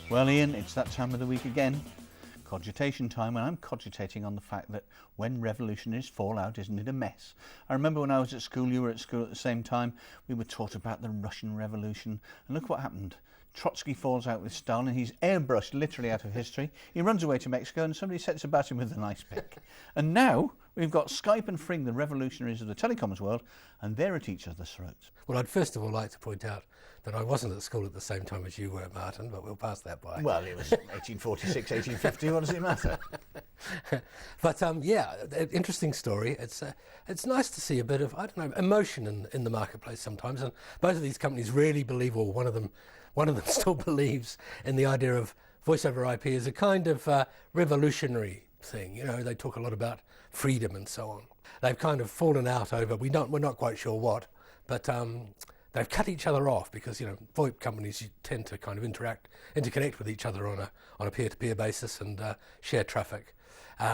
Well, Ian, it's that time of the week again. Cogertation time, and I'm cogitating on the fact that when revolutionaries fall out, isn't it a mess? I remember when I was at school, you were at school at the same time, we were taught about the Russian Revolution, and look what happened. Trotsky falls out with Stalin, he's airbrushed literally out of history, he runs away to Mexico and somebody sets about him with an ice pick. And now we've got Skype and Fring, the revolutionaries of the telecoms world, and they're at each other's throats. Well, I'd first of all like to point out that I wasn't at school at the same time as you were, Martin, but we'll pass that by. Well, it was 1846, 1850, what does it matter? But yeah, interesting story. It's nice to see a bit of, I don't know, emotion in the marketplace sometimes, and both of these companies really believe, or one of them still believes in the idea of voice over IP as a kind of revolutionary thing. You know, they talk a lot about freedom and so on. They've kind of fallen out over, we're not quite sure what, but they've cut each other off because, you know, VoIP companies tend to kind of interconnect with each other on a peer-to-peer basis and share traffic,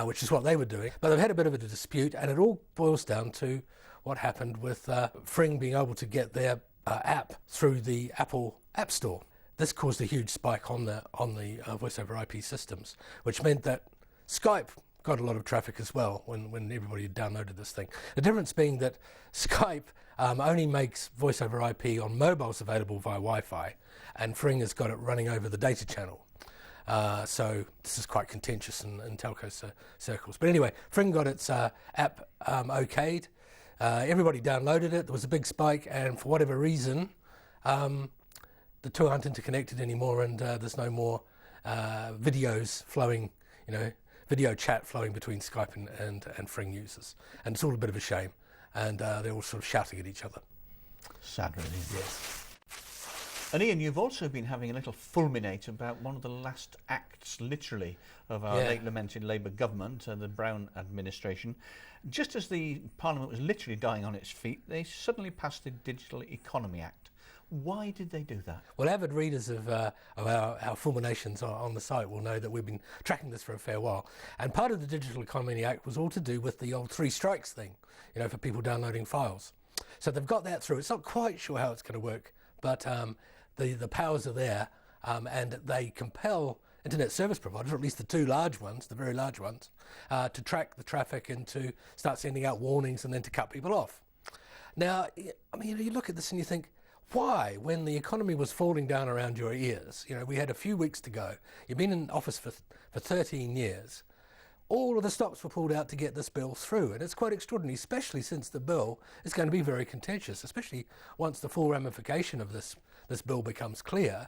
which is what they were doing. But they've had a bit of a dispute, and it all boils down to what happened with Fring being able to get their app through the Apple App Store. This caused a huge spike on the voice over IP systems, which meant that Skype got a lot of traffic as well when everybody had downloaded this thing. The difference being that Skype only makes voice over IP on mobiles available via Wi-Fi, and Fring has got it running over the data channel. So this is quite contentious in telco circles. But anyway, Fring got its app okayed. Everybody downloaded it. There was a big spike, and for whatever reason, the two aren't interconnected anymore, and there's no more videos flowing, you know, video chat flowing between Skype and Fring users. And it's all a bit of a shame. And they're all sort of shouting at each other. Sad, really. Yes. And Ian, you've also been having a little fulminate about one of the last acts, literally, of our late lamented Labour government, the Brown administration. Just as the Parliament was literally dying on its feet, they suddenly passed the Digital Economy Act. Why did they do that? Well, avid readers of our fulminations on the site will know that we've been tracking this for a fair while. And part of the Digital Economy Act was all to do with the old 3 strikes thing, you know, for people downloading files. So they've got that through. It's not quite sure how it's going to work, but the powers are there, and they compel internet service providers, or at least the 2 large ones, the very large ones, to track the traffic and to start sending out warnings and then to cut people off. Now, I mean, you look at this and you think, why, when the economy was falling down around your ears, you know, we had a few weeks to go, you've been in office for 13 years, all of the stops were pulled out to get this bill through, and it's quite extraordinary, especially since the bill is going to be very contentious, especially once the full ramification of this bill becomes clear.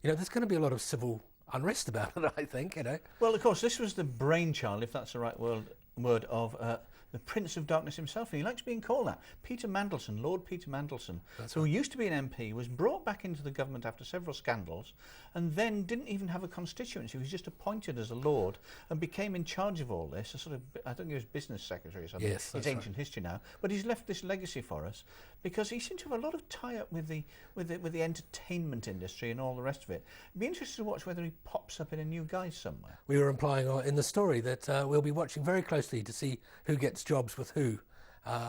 You know, there's going to be a lot of civil unrest about it, I think, you know. Well, of course, this was the brainchild, if that's the right word, of the Prince of Darkness himself, and he likes being called that. Peter Mandelson, Lord Peter Mandelson, who used to be an MP, was brought back into the government after several scandals, and then didn't even have a constituency. He was just appointed as a Lord and became in charge of all this. A sort of, I think he was business secretary or something. Yes, it's ancient history now, but he's left this legacy for us because he seemed to have a lot of tie-up with the entertainment industry and all the rest of it. It'd be interesting to watch whether he pops up in a new guise somewhere. We were implying in the story that we'll be watching very closely to see who gets jobs with who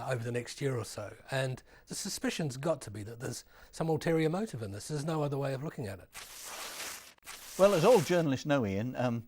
over the next year or so, and the suspicion's got to be that there's some ulterior motive in this. There's no other way of looking at it. Well, as all journalists know, Ian,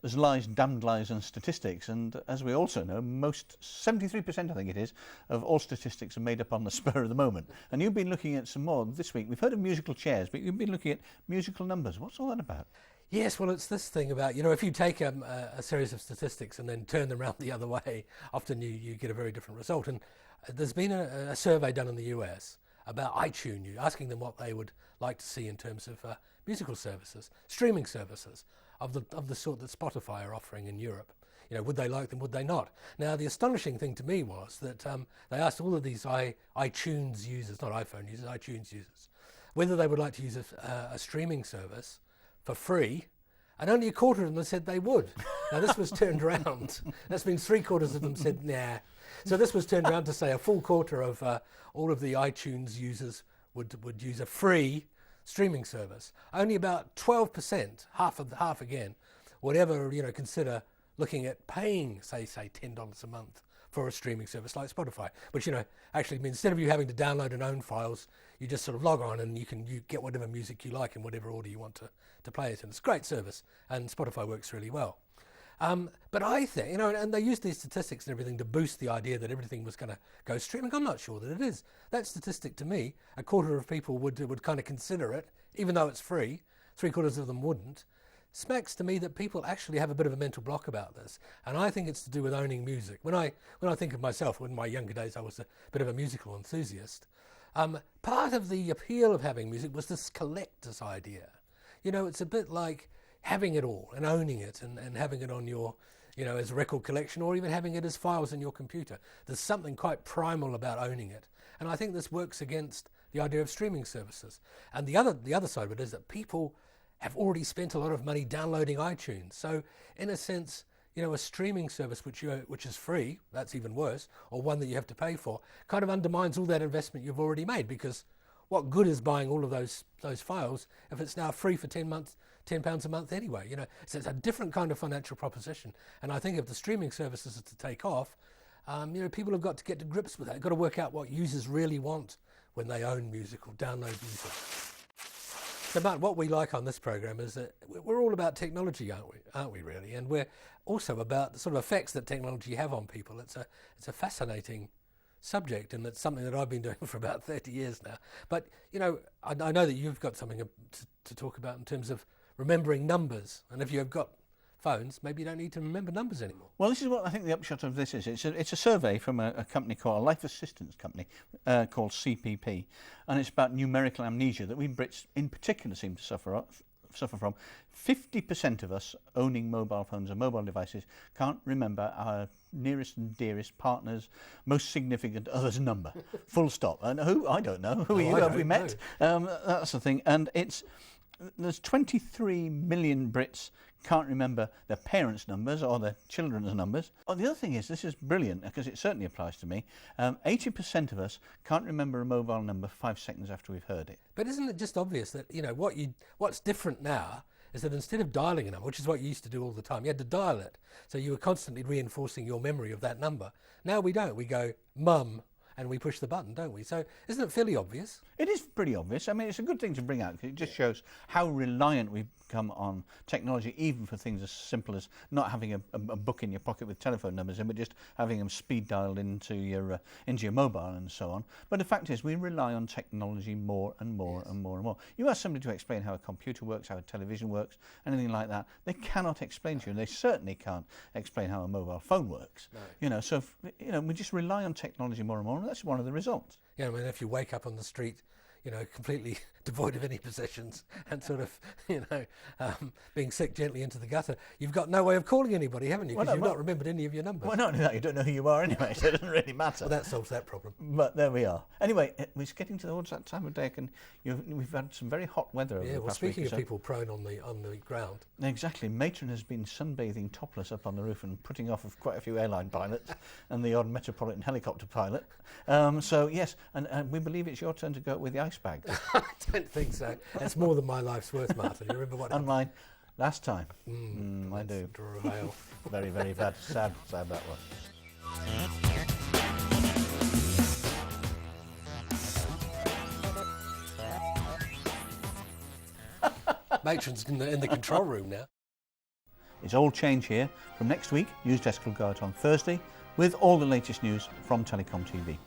there's lies, damned lies and statistics, and as we also know, 73% I think it is, of all statistics are made up on the spur of the moment. And you've been looking at some more this week. We've heard of musical chairs, but you've been looking at musical numbers. What's all that about? Yes, well, it's this thing about, you know, if you take a series of statistics and then turn them around the other way, often you get a very different result. And there's been a survey done in the US about iTunes, asking them what they would like to see in terms of musical services, streaming services of the sort that Spotify are offering in Europe. You know, would they like them, would they not? Now, the astonishing thing to me was that they asked all of these iTunes users, not iPhone users, iTunes users, whether they would like to use a streaming service for free, and only a quarter of them said they would. Now this was turned around. That's been 3/4 of them said nah. So this was turned around to say a full quarter of all of the iTunes users would use a free streaming service. Only about 12%, half again, would ever, you know, consider looking at paying, say $10 a month for a streaming service like Spotify, which, you know, actually means instead of you having to download and own files, you just sort of log on and you get whatever music you like in whatever order you want to play it in. It's a great service, and Spotify works really well. But I think, you know, and they use these statistics and everything to boost the idea that everything was going to go streaming. I'm not sure that it is. That statistic, to me, a quarter of people would kind of consider it, even though it's free. 3/4 of them wouldn't. Smacks to me that people actually have a bit of a mental block about this, and I think it's to do with owning music. When I think of myself, in my younger days, I was a bit of a musical enthusiast. Part of the appeal of having music was this collector's idea. You know, it's a bit like having it all and owning it and having it on your, you know, as a record collection, or even having it as files in your computer. There's something quite primal about owning it, and I think this works against the idea of streaming services. And the other side of it is that people have already spent a lot of money downloading iTunes. So in a sense, you know, a streaming service which is free, that's even worse, or one that you have to pay for, kind of undermines all that investment you've already made, because what good is buying all of those files if it's now free for £10 a month anyway? You know, so it's a different kind of financial proposition. And I think if the streaming services are to take off, you know, people have got to get to grips with that. They've got to work out what users really want when they own music or download music. So, Martin, what we like on this program is that we're all about technology, aren't we really? And we're also about the sort of effects that technology have on people. It's a fascinating subject, and it's something that I've been doing for about 30 years now. But, you know, I know that you've got something to talk about in terms of remembering numbers. And if you've got phones, maybe you don't need to remember numbers anymore. Well, this is what I think the upshot of this is. It's a survey from a company called a life assistance company called CPP, and it's about numerical amnesia that we Brits in particular seem to suffer from. 50% of us owning mobile phones and mobile devices can't remember our nearest and dearest partner's most significant other's number. Full stop. And who? I don't know. Who are you? Have we met? That's the thing. And there's 23 million Brits can't remember their parents' numbers or their children's numbers. Oh, the other thing is, this is brilliant because it certainly applies to me. 80% of us can't remember a mobile number 5 seconds after we've heard it. But isn't it just obvious that, you know, what's different now is that instead of dialing a number, which is what you used to do all the time, you had to dial it. So you were constantly reinforcing your memory of that number. Now we don't. We go, mum, and we push the button, don't we? So isn't it fairly obvious? It is pretty obvious. I mean, it's a good thing to bring out because it just shows how reliant we've become on technology, even for things as simple as not having a book in your pocket with telephone numbers in, but just having them speed dialed into your mobile and so on. But the fact is, we rely on technology more and more and more and more. You ask somebody to explain how a computer works, how a television works, anything like that, they cannot explain to you. And they certainly can't explain how a mobile phone works. No. You know, so we just rely on technology more and more, and that's one of the results. Yeah, I mean, if you wake up on the street, you know, completely devoid of any possessions and sort of, you know, being sick gently into the gutter, you've got no way of calling anybody, haven't you? Because you've not remembered any of your numbers. Well, not only that, you don't know who you are anyway, so it doesn't really matter. Well, that solves that problem. But there we are. Anyway, we're getting towards that time of day, and we've had some very hot weather over the past week. Speaking of people prone on the ground. Exactly. Matron has been sunbathing topless up on the roof and putting off of quite a few airline pilots and the odd metropolitan helicopter pilot. So, yes, and we believe it's your turn to go with the ice bag. I don't think so. It's more than my life's worth, Martin. You remember what happened? And mine last time. I do. Draw a veil. Very, very bad. Sad that was. Matron's in the control room now. It's all change here. From next week, News Desk will go out on Thursday with all the latest news from TelecomTV.